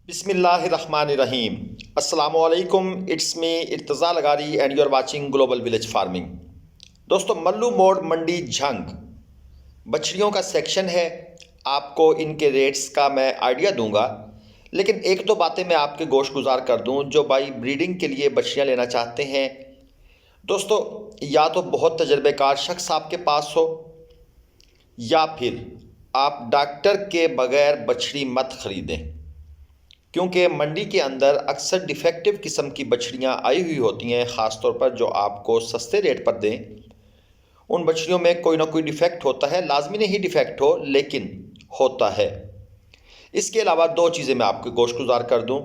बिस्मिल्लाहिर्रहमानिर्रहीम। अस्सलामुअलैकुम। It's me Irtaza Lagari and you are watching global village farming. दोस्तों, मल्लू मोड़ मंडी झंग बछड़ियों का सेक्शन है। आपको इनके रेट्स का मैं आइडिया दूंगा, लेकिन एक दो बातें मैं आपके गोश गुजार कर दूं जो भाई ब्रीडिंग के लिए बछड़ियां लेना चाहते हैं। दोस्तों, या तो बहुत तजर्बेकार शख्स आपके पास हो, या फिर आप डॉक्टर के बगैर बछड़ी मत खरीदें, क्योंकि मंडी के अंदर अक्सर डिफेक्टिव किस्म की बछड़ियाँ आई हुई होती हैं। ख़ास तौर पर जो आपको सस्ते रेट पर दें, उन बछड़ियों में कोई ना कोई डिफेक्ट होता है। लाजमी नहीं डिफेक्ट हो, लेकिन होता है। इसके अलावा दो चीज़ें मैं आपको गोशगुजार कर दूं।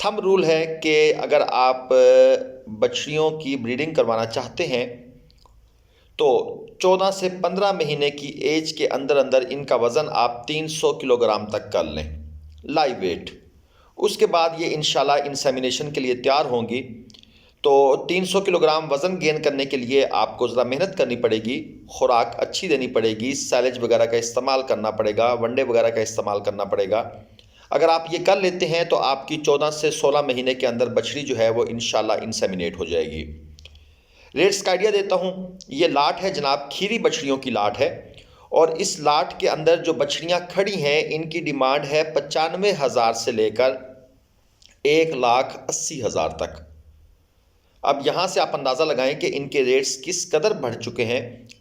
थंब रूल है कि अगर आप बछड़ियों की ब्रीडिंग करवाना चाहते हैं तो 14 से 15 महीने की एज के अंदर अंदर इनका वज़न आप 300 किलोग्राम तक कर लें, लाइव वेट। उसके बाद ये इंशाल्लाह इंसेमिनेशन के लिए तैयार होंगी। तो 300 किलोग्राम वज़न गेन करने के लिए आपको ज़रा मेहनत करनी पड़ेगी, खुराक अच्छी देनी पड़ेगी, सैलेज वगैरह का इस्तेमाल करना पड़ेगा, वनडे वगैरह का इस्तेमाल करना पड़ेगा। अगर आप ये कर लेते हैं तो आपकी 14 से 16 महीने के अंदर बछड़ी जो है वो इंशाल्लाह इंसेमिनेट हो जाएगी। रेट्स का आइडिया देता हूँ। ये लाट है जनाब, खीरी बछड़ियों की लाट है, और इस लाट के अंदर जो बछड़ियाँ खड़ी हैं इनकी डिमांड है 95,000 से लेकर 1,80,000 तक। अब यहाँ से आप अंदाज़ा लगाएं कि इनके रेट्स किस कदर बढ़ चुके हैं।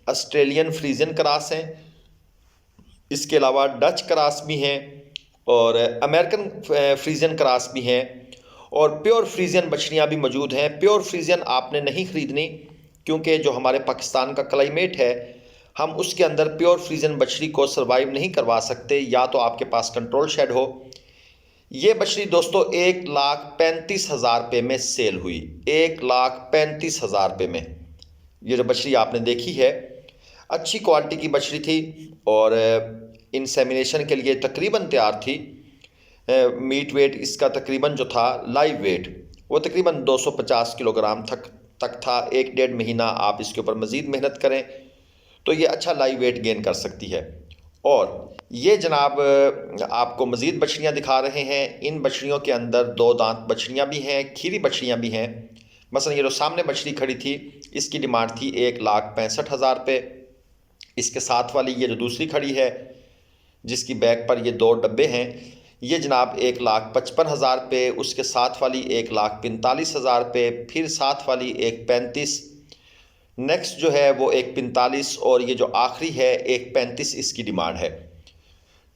ऑस्ट्रेलियन फ्रीजियन क्रॉस हैं, इसके अलावा डच क्रॉस भी हैं, और अमेरिकन फ्रीजियन क्रॉस भी हैं, और प्योर फ्रीजियन बछड़ियाँ भी मौजूद हैं। प्योर फ्रीजियन आपने नहीं ख़रीदनी, क्योंकि जो हमारे पाकिस्तान का क्लाइमेट है, हम उसके अंदर प्योर फ्रीजियन बछड़ी को सर्वाइव नहीं करवा सकते, या तो आपके पास कंट्रोल शेड हो। ये बछड़ी दोस्तों 1,35,000 रुपये में सेल हुई। 1,35,000 रुपये में ये जो बछड़ी आपने देखी है, अच्छी क्वालिटी की बछड़ी थी, और इंसेमिनेशन के लिए तकरीबन तैयार थी। मीट वेट इसका तकरीबन जो था लाइव वेट वो तकरीबन 250 किलोग्राम तक था। 1-1.5 महीना आप इसके ऊपर मज़ीद मेहनत करें तो ये अच्छा लाइव वेट गेन कर सकती है। और ये जनाब आपको मज़ीद बछड़ियाँ दिखा रहे हैं। इन बछड़ियों के अंदर 2 दांत बछड़ियाँ भी हैं, खीरी बछड़ियाँ भी हैं। मसलन ये जो सामने बछड़ी खड़ी थी, इसकी डिमांड थी 1,65,000 रुपये। इसके साथ वाली ये जो दूसरी खड़ी है, जिसकी बैक पर ये 2 डब्बे हैं, ये जनाब 1,55,000 रुपये। उसके साथ वाली 1,45,000 रुपये, फिर साथ वाली 1,35,000, नेक्स्ट जो है वो 1,45,000, और ये जो आखिरी है 1,35,000 इसकी डिमांड है।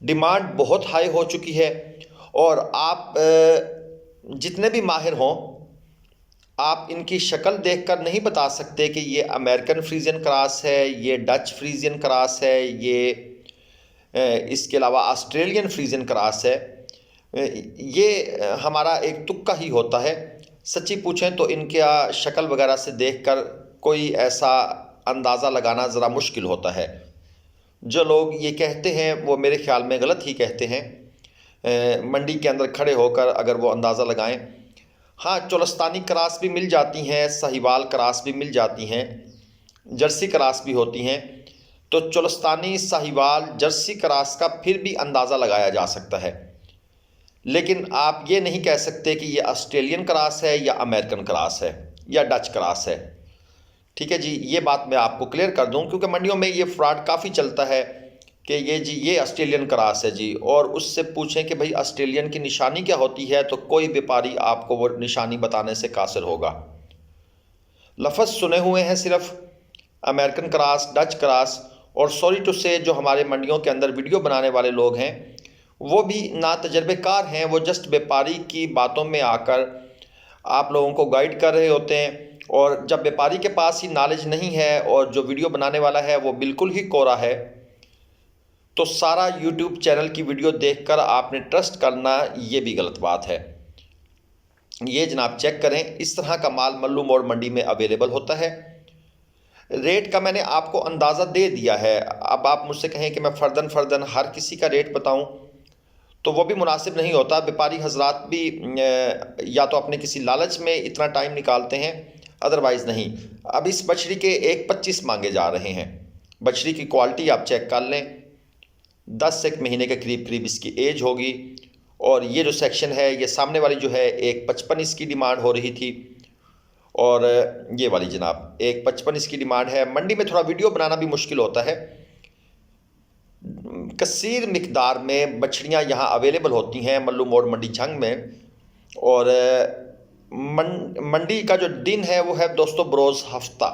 डिमांड बहुत हाई हो चुकी है, और आप जितने भी माहिर हों, आप इनकी शक्ल देखकर नहीं बता सकते कि ये अमेरिकन फ्रीजियन क्रॉस है, ये डच फ्रीजियन क्रॉस है, ये इसके अलावा ऑस्ट्रेलियन फ्रीजियन क्रॉस है। ये हमारा एक तुक्का ही होता है। सच्ची पूछें तो इनका शक्ल वगैरह से देखकर कोई ऐसा अंदाज़ा लगाना ज़रा मुश्किल होता है। जो लोग ये कहते हैं वो मेरे ख्याल में गलत ही कहते हैं। मंडी के अंदर खड़े होकर अगर वो अंदाज़ा लगाएं, हाँ, चोलस्तानी क्रॉस भी मिल जाती हैं, साहिवाल क्रॉस भी मिल जाती हैं, जर्सी क्रॉस भी होती हैं। तो चोलस्तानी, साहिवाल, जर्सी क्रॉस का फिर भी अंदाज़ा लगाया जा सकता है, लेकिन आप ये नहीं कह सकते कि ये ऑस्ट्रेलियन क्रॉस है या अमेरिकन क्रॉस है या डच क्रॉस है। ठीक है जी, ये बात मैं आपको क्लियर कर दूं, क्योंकि मंडियों में ये फ्रॉड काफ़ी चलता है कि ये जी ये ऑस्ट्रेलियन क्रॉस है जी, और उससे पूछें कि भाई ऑस्ट्रेलियन की निशानी क्या होती है, तो कोई व्यापारी आपको वो निशानी बताने से कासिर होगा। लफ्ज़ सुने हुए हैं सिर्फ, अमेरिकन क्रॉस, डच क्रॉस। और सॉरी टू से जो हमारे मंडियों के अंदर वीडियो बनाने वाले लोग हैं वो भी ना तजर्बेकार हैं। वो जस्ट व्यापारी की बातों में आकर आप लोगों को गाइड कर रहे होते हैं, और जब व्यापारी के पास ही नॉलेज नहीं है और जो वीडियो बनाने वाला है वो बिल्कुल ही कोरा है, तो सारा यूट्यूब चैनल की वीडियो देखकर आपने ट्रस्ट करना, ये भी गलत बात है। ये जनाब चेक करें, इस तरह का माल मल्लू मोड़ मंडी में अवेलेबल होता है। रेट का मैंने आपको अंदाज़ा दे दिया है। अब आप मुझसे कहें कि मैं फ़र्दन हर किसी का रेट बताऊं, तो वो भी मुनासिब नहीं होता। व्यापारी हजरात भी या तो अपने किसी लालच में इतना टाइम निकालते हैं, अदरवाइज़ नहीं। अब इस बछड़ी के 1,25 मांगे जा रहे हैं। बछड़ी की क्वालिटी आप चेक कर लें, 10 एक महीने के करीब करीब इसकी एज होगी, और ये जो सेक्शन है, ये सामने वाली जो है 1.55 इसकी डिमांड हो रही थी, और ये वाली जनाब 1.55 इसकी डिमांड है। मंडी में थोड़ा वीडियो बनाना भी मुश्किल होता है, कसीर मिकदार में बछड़ियाँ यहाँ अवेलेबल होती हैं मल्लू मोड़ मंडी झंग में। और मंडी का जो दिन है वो है दोस्तों बरोज़ हफ्ता।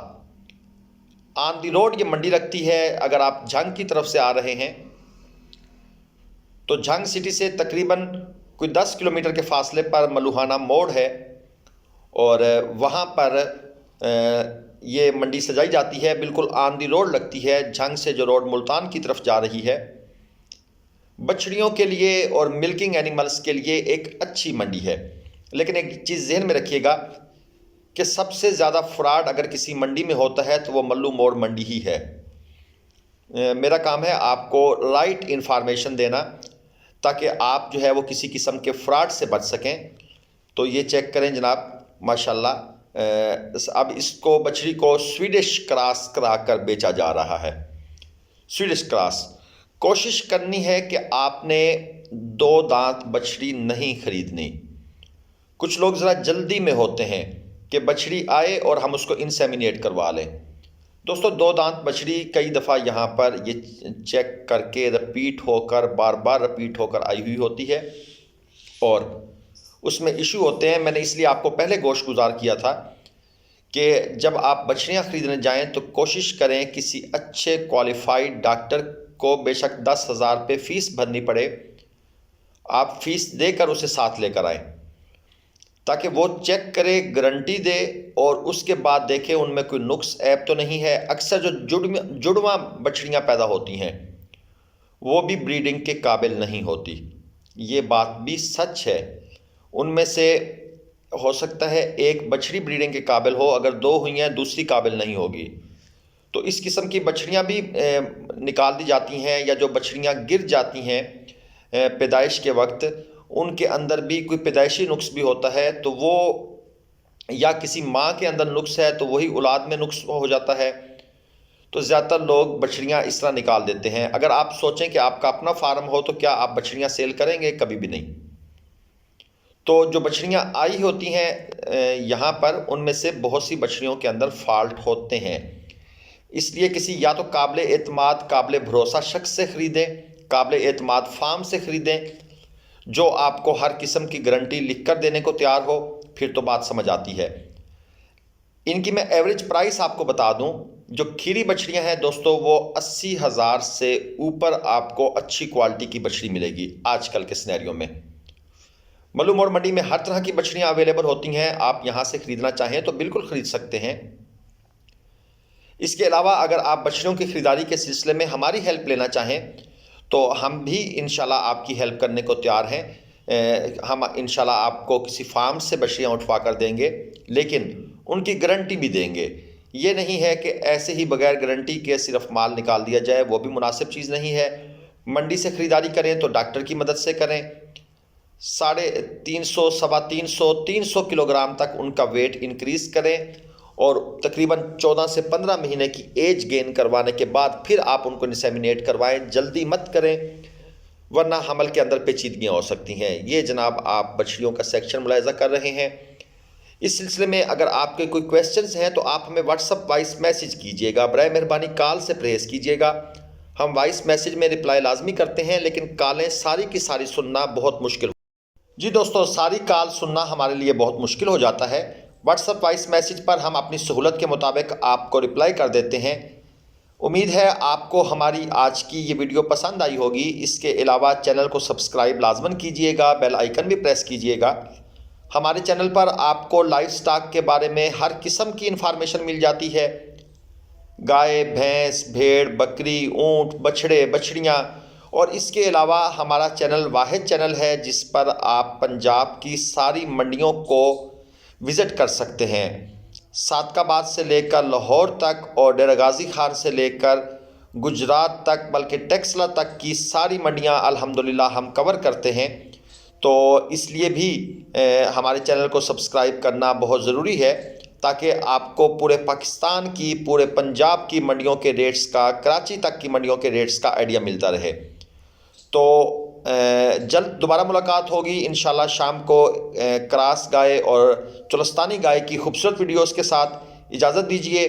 ऑन दी रोड ये मंडी लगती है। अगर आप झंग की तरफ से आ रहे हैं तो झंग सिटी से तकरीबन कोई 10 किलोमीटर के फासले पर मलुहाना मोड़ है, और वहाँ पर ये मंडी सजाई जाती है। बिल्कुल ऑन दी रोड लगती है, झंग से जो रोड मुल्तान की तरफ जा रही है। बछड़ियों के लिए और मिल्किंग एनिमल्स के लिए एक अच्छी मंडी है। लेकिन एक चीज़ जहन में रखिएगा कि सबसे ज़्यादा फ्रॉड अगर किसी मंडी में होता है तो वो मल्लू मोड़ मंडी ही है। मेरा काम है आपको राइट इन्फॉर्मेशन देना, ताकि आप जो है वो किसी किस्म के फ्रॉड से बच सकें। तो ये चेक करें जनाब, माशाल्लाह अब इसको बछड़ी को स्वीडिश क्रॉस करा कर बेचा जा रहा है। Swedish cross. कोशिश करनी है कि आपने 2 दांत बछड़ी नहीं खरीदनी। कुछ लोग ज़रा जल्दी में होते हैं कि बछड़ी आए और हम उसको इंसेमिनेट करवा लें। दोस्तों 2 दांत बछड़ी कई दफ़ा यहाँ पर ये चेक करके रिपीट होकर बार बार रिपीट होकर आई हुई होती है, और उसमें इशू होते हैं। मैंने इसलिए आपको पहले गोश्त गुजार किया था कि जब आप बछड़ियाँ ख़रीदने जाएं तो कोशिश करें किसी अच्छे क्वालिफाइड डॉक्टर को, बेशक 10,000 रुपये फ़ीस भरनी पड़े, आप फ़ीस देकर उसे साथ लेकर आएँ, ताकि वो चेक करे, गारंटी दे, और उसके बाद देखें उनमें कोई नुक्स ऐब तो नहीं है। अक्सर जो जुड़वा बछड़ियाँ पैदा होती हैं वो भी ब्रीडिंग के काबिल नहीं होती। ये बात भी सच है। उनमें से हो सकता है एक बछड़ी ब्रीडिंग के काबिल हो, अगर 2 हुई हैं दूसरी काबिल नहीं होगी। तो इस किस्म की बछड़ियाँ भी निकाल दी जाती हैं, या जो बछड़ियाँ गिर जाती हैं पैदाइश के वक्त, उनके अंदर भी कोई पैदाइशी नुक्स भी होता है, तो वो या किसी माँ के अंदर नुक्स है तो वही औलाद में नुक्स हो जाता है। तो ज़्यादातर लोग बछड़ियाँ इस तरह निकाल देते हैं। अगर आप सोचें कि आपका अपना फार्म हो तो क्या आप बछड़ियाँ सेल करेंगे? कभी भी नहीं। तो जो बछड़ियाँ आई होती हैं यहाँ पर, उनमें से बहुत सी बछड़ियों के अंदर फॉल्ट होते हैं। इसलिए किसी या तो काबिल एतमाद, काबिल भरोसा शख्स से ख़रीदें, काबिल एतमाद फार्म से ख़रीदें जो आपको हर किस्म की गारंटी लिख कर देने को तैयार हो, फिर तो बात समझ आती है। इनकी मैं एवरेज प्राइस आपको बता दूं, जो खीरी बछड़ियां हैं दोस्तों वो 80,000 से ऊपर आपको अच्छी क्वालिटी की बछड़ी मिलेगी आजकल के सिनेरियो में। मल्लू मोड़ मंडी में हर तरह की बछड़ियां अवेलेबल होती हैं। आप यहां से ख़रीदना चाहें तो बिल्कुल ख़रीद सकते हैं। इसके अलावा अगर आप बछड़ियों की ख़रीदारी के सिलसिले में हमारी हेल्प लेना चाहें तो हम भी इंशाल्लाह आपकी हेल्प करने को तैयार हैं। हम इंशाल्लाह आपको किसी फार्म से बछड़ियाँ उठवा कर देंगे, लेकिन उनकी गारंटी भी देंगे। ये नहीं है कि ऐसे ही बगैर गारंटी के सिर्फ माल निकाल दिया जाए, वो भी मुनासिब चीज़ नहीं है। मंडी से ख़रीदारी करें तो डॉक्टर की मदद से करें। 350, 350, 300 किलोग्राम तक उनका वेट इंक्रीज़ करें, और तकरीबन 14 से 15 महीने की एज गेन करवाने के बाद फिर आप उनको इंसेमिनेट करवाएं। जल्दी मत करें, वरना हमल के अंदर पेचीदगियाँ हो सकती हैं। ये जनाब आप बछड़ियों का सेक्शन मुलाहिज़ा कर रहे हैं। इस सिलसिले में अगर आपके कोई क्वेश्चंस हैं तो आप हमें व्हाट्सअप वॉइस मैसेज कीजिएगा। बराए मेहरबानी कॉल से परहेज़ कीजिएगा। हम वॉइस मैसेज में रिप्लाई लाजमी करते हैं, लेकिन कॉलें सारी की सारी सुनना बहुत मुश्किल। जी दोस्तों, सारी कॉल सुनना हमारे लिए बहुत मुश्किल हो जाता है। व्हाट्सअप वॉइस मैसेज पर हम अपनी सहूलत के मुताबिक आपको रिप्लाई कर देते हैं। उम्मीद है आपको हमारी आज की ये वीडियो पसंद आई होगी। इसके अलावा चैनल को सब्सक्राइब लाजमन कीजिएगा, बेल आइकन भी प्रेस कीजिएगा। हमारे चैनल पर आपको लाइव स्टॉक के बारे में हर किस्म की इन्फॉर्मेशन मिल जाती है। गाय, भैंस, भेड़, बकरी, ऊँट, बछड़े, बछड़ियाँ, और इसके अलावा हमारा चैनल वाहिद चैनल है जिस पर आप पंजाब की सारी मंडियों को विज़िट कर सकते हैं। सादकाबाद से लेकर लाहौर तक और डेरा गाजी खान से लेकर गुजरात तक, बल्कि टेक्सला तक की सारी मंडियां अल्हम्दुलिल्लाह हम कवर करते हैं। तो इसलिए भी हमारे चैनल को सब्सक्राइब करना बहुत ज़रूरी है, ताकि आपको पूरे पाकिस्तान की, पूरे पंजाब की मंडियों के रेट्स का, कराची तक की मंडियों के रेट्स का आइडिया मिलता रहे। तो जल्द दोबारा मुलाकात होगी इंशाल्लाह शाम को क्रास गाय और चुलस्तानी गाय की खूबसूरत वीडियोस के साथ। इजाज़त दीजिए।